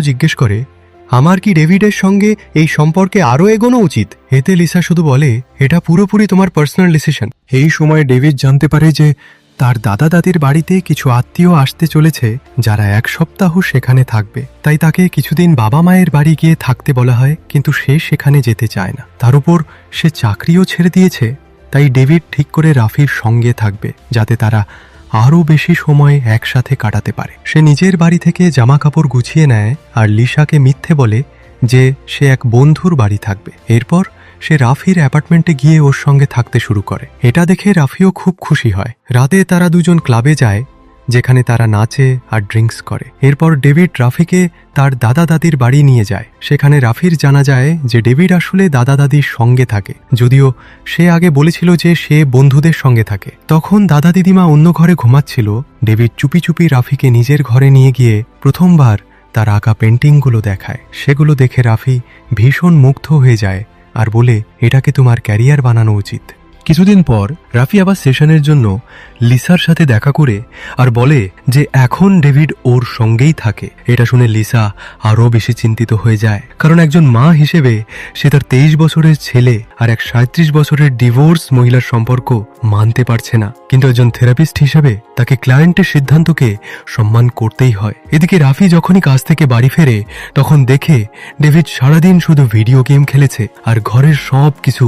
জিজ্ঞেস করে আমার কি ডেভিডের সঙ্গে এই সম্পর্কে আরও এগোনো উচিত। এতে লিসা শুধু বলে এটা পুরোপুরি তোমার পার্সোনাল ডিসিশন। এই সময় ডেভিড জানতে পারে যে তার দাদা দাদির বাড়িতে কিছু আত্মীয় আসতে চলেছে যারা 1 সপ্তাহ সেখানে থাকবে। তাই তাকে কিছুদিন বাবা মায়ের বাড়ি গিয়ে থাকতে বলা হয়, কিন্তু সে সেখানে যেতে চায় না। তার উপর সে চাকরিও ছেড়ে দিয়েছে। তাই ডেভিড ঠিক করে রাফির সঙ্গে থাকবে যাতে তারা আরও বেশি সময় একসাথে কাটাতে পারে। সে নিজের বাড়ি থেকে জামা কাপড় গুছিয়ে নেয় আর লিসাকে মিথ্যে বলে যে সে এক বন্ধুর বাড়ি থাকবে। এরপর সে রাফির অ্যাপার্টমেন্টে গিয়ে ওর সঙ্গে থাকতে শুরু করে। এটা দেখে রাফিও খুব খুশি হয়। রাতে তারা দুজন ক্লাবে যায় যেখানে তারা নাচে আর ড্রিঙ্কস করে। এরপর ডেভিড রাফিকে তার দাদা দাদির বাড়ি নিয়ে যায়। সেখানে রাফির জানা যায় যে ডেভিড আসলে দাদা দাদির সঙ্গে থাকে, যদিও সে আগে বলেছিল যে সে বন্ধুদের সঙ্গে থাকে। তখন দাদা দিদিমা অন্য ঘরে ঘুমাচ্ছিল। ডেভিড চুপি চুপি রাফিকে নিজের ঘরে নিয়ে গিয়ে প্রথমবার তার আঁকা পেন্টিংগুলো দেখায়। সেগুলো দেখে রাফি ভীষণ মুগ্ধ হয়ে যায় আর বলে এটাকে তোমার ক্যারিয়ার বানানো উচিত। কিছুদিন পর রাফি আবার সেশনের জন্য লিসার সাথে দেখা করে আর বলে যে এখন ডেভিড ওর সঙ্গেই থাকে। এটা শুনে লিসা আরও বেশি চিন্তিত হয়ে যায়, কারণ একজন মা হিসেবে সে তার 23 বছরের ছেলে আর এক 37 বছরের ডিভোর্স মহিলার সম্পর্ক মানতে পারছে না। কিন্তু একজন থেরাপিস্ট হিসেবে তাকে ক্লায়েন্টের সিদ্ধান্তকে সম্মান করতেই হয়। এদিকে রাফি যখনই কাজ থেকে বাড়ি ফেরে তখন দেখে ডেভিড সারাদিন শুধু ভিডিও গেম খেলেছে আর ঘরের সব কিছু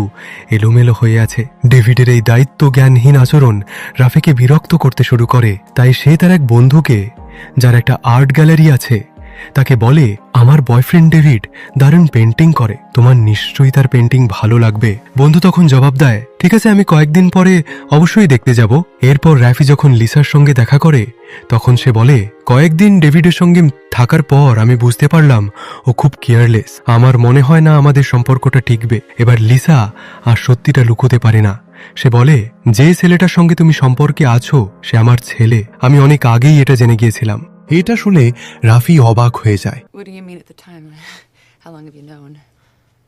এলোমেলো হয়ে আছে। ডেভিডের এই দায়িত্ব জ্ঞানহীন আচরণ রাফিকে বিরক্ত করতে শুরু করে। তাই সে তার এক বন্ধুকে, যার একটা আর্ট গ্যালারি আছে, তাকে বলে আমার বয়ফ্রেন্ড ডেভিড দারুণ পেন্টিং করে, তোমার নিশ্চয়ই তার পেন্টিং ভালো লাগবে। বন্ধু তখন জবাব দেয় ঠিক আছে, আমি কয়েকদিন পরে অবশ্যই দেখতে যাব। এরপর রাফি যখন লিসার সঙ্গে দেখা করে তখন সে বলে কয়েকদিন ডেভিডের সঙ্গে থাকার পর আমি বুঝতে পারলাম ও খুব কেয়ারলেস। আমার মনে হয় না আমাদের সম্পর্কটা টিকবে। এবার লিসা আর সত্যিটা লুকোতে পারে না। সে বলে যে ছেলেটার সঙ্গে তুমি সম্পর্কে আছো সে আমার ছেলে, আমি অনেক আগেই এটা জেনে গিয়েছিলাম। এটা শুনে রাফি অবাক হয়ে যায়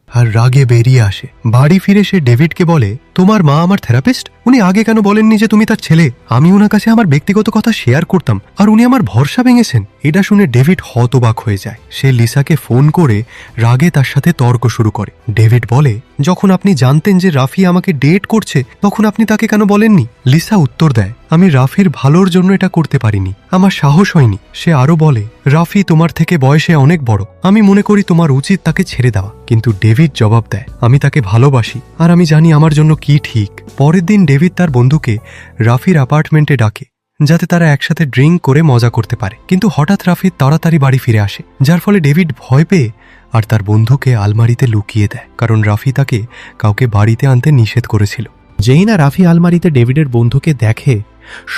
আর রাগে বেরিয়ে আসে। বাড়ি ফিরে সে ডেভিডকে বলে তোমার মা আমার থেরাপিস্ট, উনি আগে কেন বলেননি যে তুমি তার ছেলে? আমি ওনার কাছে আমার ব্যক্তিগত কথা শেয়ার করতাম আর উনি আমার ভরসা ভেঙেছেন। এটা শুনে ডেভিড হতবাক হয়ে যায়। সে লিসাকে ফোন করে রাগে তার সাথে তর্ক শুরু করে। ডেভিড বলে যখন আপনি জানতেন যে রাফি আমাকে ডেট করছে তখন আপনি তাকে কেন বলেননি? লিসা উত্তর দেয় আমি রাফির ভালোর জন্য এটা করতে পারিনি, আমার সাহস হয়নি। সে আরো বলে রাফি তোমার থেকে বয়সে অনেক বড়, আমি মনে করি তোমার উচিত তাকে ছেড়ে দেওয়া। কিন্তু ডেভিড জবাব দেয় আমি তাকে ভালোবাসি আর আমি জানি আমার জন্য কি ঠিক। পরের দিন ডেভিড তার বন্ধুকে রাফির অ্যাপার্টমেন্টে ডাকে যাতে তারা একসাথে ড্রিঙ্ক করে মজা করতে পারে। কিন্তু হঠাৎ রাফি তাড়াতাড়ি বাড়ি ফিরে আসে, যার ফলে ডেভিড ভয় পেয়ে আর তার বন্ধুকে আলমারিতে লুকিয়ে দেয়, কারণ রাফি তাকে কাউকে বাড়িতে আনতে নিষেধ করেছিল। যেই না রাফি আলমারিতে ডেভিডের বন্ধুকে দেখে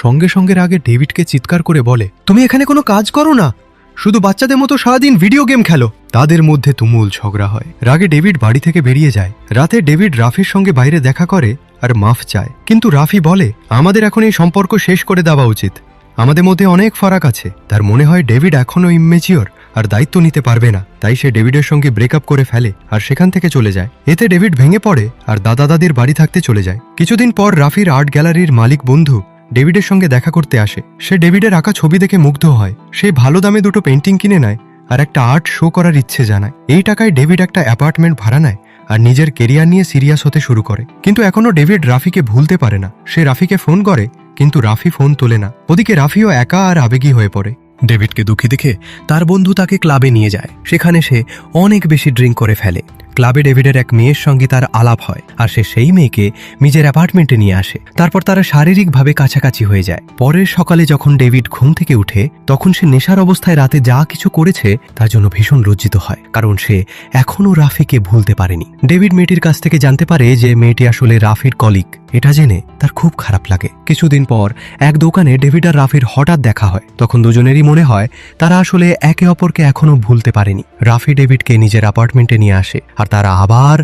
সঙ্গে সঙ্গে রাগে ডেভিডকে চিৎকার করে বলে তুমি এখানে কোনো কাজ করো না, শুধু বাচ্চাদের মতো সারাদিন ভিডিও গেম খেলো। তাদের মধ্যে তুমুল ঝগড়া হয়। রাগে ডেভিড বাড়ি থেকে বেরিয়ে যায়। রাতে ডেভিড রাফির সঙ্গে বাইরে দেখা করে আর মাফ চায়, কিন্তু রাফি বলে আমাদের এখন এই সম্পর্ক শেষ করে দেওয়া উচিত, আমাদের মধ্যে অনেক ফারাক আছে। তার মনে হয় ডেভিড এখনো ইম্মেচিওর আর দায়িত্ব নিতে পারবে না। তাই সে ডেভিডের সঙ্গে ব্রেকআপ করে ফেলে আর সেখান থেকে চলে যায়। এতে ডেভিড ভেঙে পড়ে আর দাদা দাদির বাড়ি থাকতে চলে যায়। কিছুদিন পর রাফির আর্ট গ্যালারির মালিক বন্ধু ডেভিডের সঙ্গে দেখা করতে আসে। সে ডেভিডের আঁকা ছবি দেখে মুগ্ধ হয়। সে ভালো দামে 2টো পেন্টিং কিনে নেয় আর একটা আর্ট শো করার ইচ্ছে জানায়। এই টাকায় ডেভিড একটা অ্যাপার্টমেন্ট ভাড়া নেয় আর নিজের কেরিয়ার নিয়ে সিরিয়াস হতে শুরু করে। কিন্তু এখনো ডেভিড রাফিকে ভুলতে পারে না। সে রাফিকে ফোন করে কিন্তু রাফি ফোন তোলে না। ওদিকে রাফিও একা আর আবেগী হয়ে পড়ে। ডেভিডকে দুঃখী দেখে তার বন্ধু তাকে ক্লাবে নিয়ে যায়। সেখানে সে অনেক বেশি ড্রিঙ্ক করে ফেলে। ক্লাবে ডেভিডের এক মেয়ের সঙ্গে তার আলাপ হয় আর সে সেই মেয়েকে নিজের অ্যাপার্টমেন্টে নিয়ে আসে। তারপর তারা শারীরিকভাবে কাছাকাছি হয়ে যায়। পরের সকালে যখন ডেভিড ঘুম থেকে উঠে তখন সে নেশার অবস্থায় রাতে যা কিছু করেছে তার জন্য ভীষণ লজ্জিত হয়, কারণ সে এখনও রাফিকে ভুলতে পারেনি। ডেভিড মেয়েটির কাছ থেকে জানতে পারে যে মেয়েটি আসলে রাফির কলিগ। এটা জেনে তার খুব খারাপ লাগে। কিছুদিন পর এক দোকানে ডেভিড আর রাফির হঠাৎ দেখা হয়। তখন দুজনেরই মনে হয় তারা আসলে একে অপরকে এখনো ভুলতে পারেনি। রাফি ডেভিডকে নিজের অ্যাপার্টমেন্টে নিয়ে আসে আর তারা আবার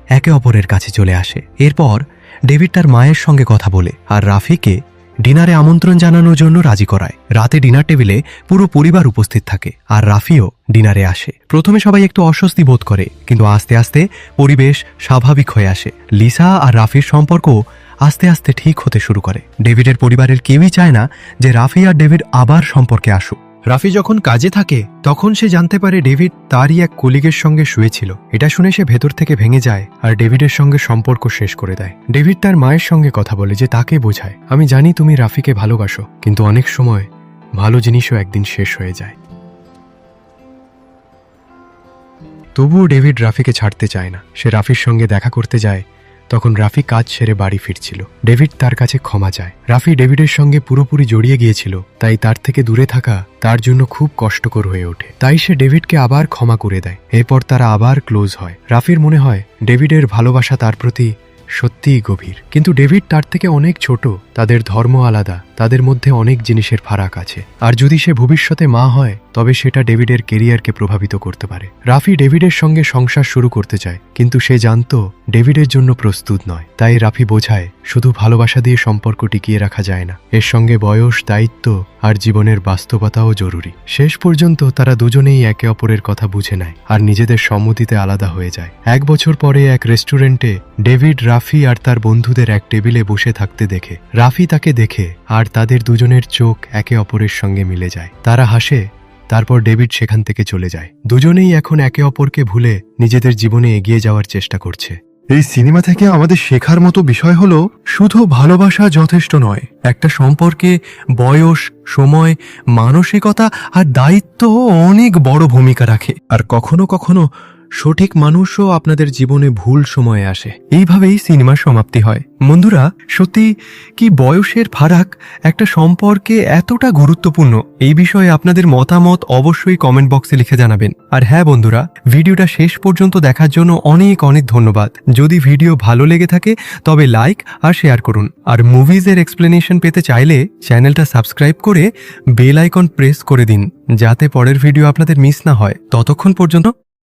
একে অপরের কাছে চলে আসে। এরপর ডেভিড তার মায়ের সঙ্গে কথা বলে আর রাফিকে ডিনারে আমন্ত্রণ জানানোর জন্য রাজি করায়। রাতে ডিনার টেবিলে পুরো পরিবার উপস্থিত থাকে আর রাফিও ডিনারে আসে। প্রথমে সবাই একটু অস্বস্তি বোধ করে, কিন্তু আস্তে আস্তে পরিবেশ স্বাভাবিক হয়ে আসে। লিসা আর রাফির সম্পর্ক আস্তে আস্তে ঠিক হতে শুরু করে। ডেভিডের পরিবারের কেউই চায় না যে রাফি আর ডেভিড আবার সম্পর্কে আসুক। রাফি যখন কাজে থাকে তখন সে জানতে পারে ডেভিড তারই এক কলিগের সঙ্গে শুয়েছিল। এটা শুনে সে ভেতর থেকে ভেঙে যায় আর ডেভিডের সঙ্গে সম্পর্ক শেষ করে দেয়। ডেভিড তার মায়ের সঙ্গে কথা বলে, যে তাকে বোঝায়, আমি জানি তুমি রাফিকে ভালোবাসো, কিন্তু অনেক সময় ভালো জিনিসও একদিন শেষ হয়ে যায়। তবুও ডেভিড রাফিকে ছাড়তে চায় না। সে রাফির সঙ্গে দেখা করতে যায়। তখন রাফি কাজ সেরে বাড়ি ফিরছিল। ডেভিড তার কাছে ক্ষমা চায়। রাফি ডেভিডের সঙ্গে পুরোপুরি জড়িয়ে গিয়েছিল, তাই তার থেকে দূরে থাকা তার জন্য খুব কষ্টকর হয়ে ওঠে। তাই সে ডেভিডকে আবার ক্ষমা করে দেয়। এরপর তারা আবার ক্লোজ হয়। রাফির মনে হয় ডেভিডের ভালোবাসা তার প্রতি সত্যিই গভীর, কিন্তু ডেভিড তার থেকে অনেক ছোট, তাদের ধর্ম আলাদা, তাদের মধ্যে অনেক জিনিসের ফারাক আছে। আর যদি সে ভবিষ্যতে মা হয় তবে সেটা ডেভিডের কেরিয়ারকে প্রভাবিত করতে পারে। রাফি ডেভিডের সঙ্গে সংসার শুরু করতে চায়, কিন্তু সে জানতো ডেভিডের জন্য প্রস্তুত নয়। তাই রাফি বোঝায় শুধু ভালোবাসা দিয়ে সম্পর্ক টিকিয়ে রাখা যায় না, এর সঙ্গে বয়স, দায়িত্ব আর জীবনের বাস্তবতাও জরুরি। শেষ পর্যন্ত তারা দুজনেই একে অপরের কথা বুঝে নেয় আর নিজেদের সম্মতিতে আলাদা হয়ে যায়। 1 বছর পরে এক রেস্টুরেন্টে ডেভিড রাফি আর তার বন্ধুদের এক টেবিলে বসে থাকতে দেখে। রাফি তাকে দেখে আর তাদের দুজনের চোখ একে অপরের সঙ্গে মিলে যায়। তারা হাসে, তারপর ডেভিড সেখান থেকে চলে যায়। দুজনেই এখন একে অপরকে ভুলে নিজেদের জীবনে এগিয়ে যাওয়ার চেষ্টা করছে। এই সিনেমা থেকে আমাদের শেখার মতো বিষয় হলো, শুধু ভালোবাসা যথেষ্ট নয়, একটা সম্পর্কে বয়স, সময়, মানসিকতা আর দায়িত্ব অনেক বড় ভূমিকা রাখে। আর কখনো কখনো সঠিক মানুষও আপনাদের জীবনে ভুল সময়ে আসে। এইভাবেই সিনেমার সমাপ্তি হয়। বন্ধুরা, সত্যি কি বয়সের ফারাক একটা সম্পর্কে এতটা গুরুত্বপূর্ণ? এই বিষয়ে আপনাদের মতামত অবশ্যই কমেন্ট বক্সে লিখে জানাবেন। আর হ্যাঁ বন্ধুরা, ভিডিওটা শেষ পর্যন্ত দেখার জন্য অনেক অনেক ধন্যবাদ। যদি ভিডিও ভালো লেগে থাকে তবে লাইক আর শেয়ার করুন। আর মুভিজের এক্সপ্লেনেশন পেতে চাইলে চ্যানেলটা সাবস্ক্রাইব করে বেল আইকন প্রেস করে দিন, যাতে পরের ভিডিও আপনাদের মিস না হয়। ততক্ষণ পর্যন্ত